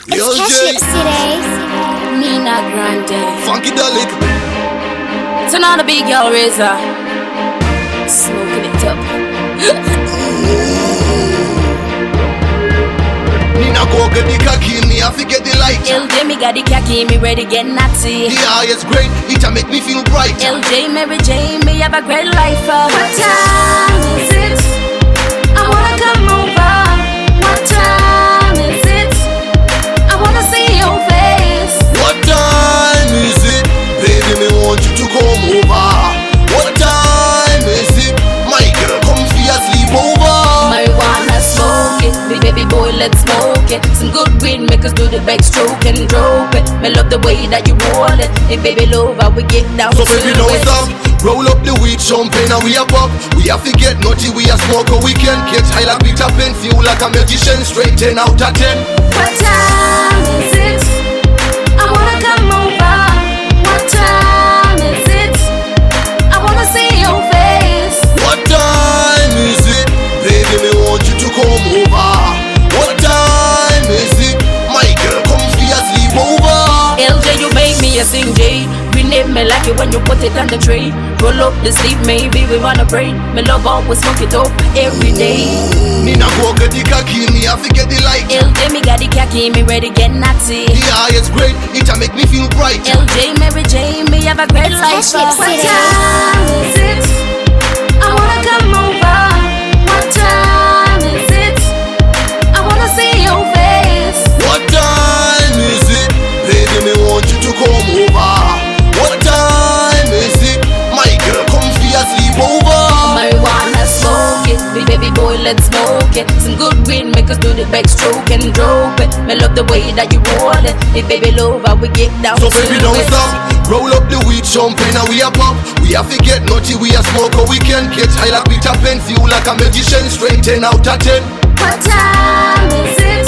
Cashlibscity, Nina Grande, Funky Dalek. turn on the big girl razor, smoking it up. Nina go get the khaki, me I forget the light. Elljay, me got the khaki, me ready get natty. The highest grade, it a make me feel bright. Elljay, Mary Jane, me have a great life. What time is it? I wanna come over. What time is it? I wanna see your face. What time is it? Baby, me want you to come over. What time is it? My girl, come for your sleepover. Marijuana smoke it, me baby boy, let's smoke it. Some good weed make us do the backstroke and drop it. Me love the way that you roll it. Hey baby love, how we get down So to baby, it. don't stop. Roll up the weed, champagne and we a pop. We have to get naughty, we a smoke a weekend. Get high like Peter Pan, feel like a magician. Straight 10 out of 10. What time is it? I wanna come over. What time is it? I wanna see your face. What time is it? Baby, me want you to come over. What time is it? My girl, come for your sleepover. Elljay, you make me a sing J. Rename me like it when you put it on the tray. Roll up the sleep, maybe we wanna pray. Me love always smoke it up every day. Nina go get the khaki, me I forget the light. Elljay, me got the khaki, me ready get natty. The highest grade, it a make me feel bright. Elljay, Mary Jane, me have a great life. What time is it? I wanna come over. What time is it? I wanna see your face. What time is it? Baby, me want you to come over. What time is it? My girl, come for your sleepover. Marijuana smoke it, me baby boy, let's smoke it. Some good weed make us do the backstroke and drop it. Me love the way that you roll it. Hey baby love, how we get down So to baby, don't it. stop. Roll up the weed, champagne and we a pop. We have to get naughty, we a smoke a weekend. Get high like Peter Pan, feel like a magician. Straight 10 out of 10. What time is it?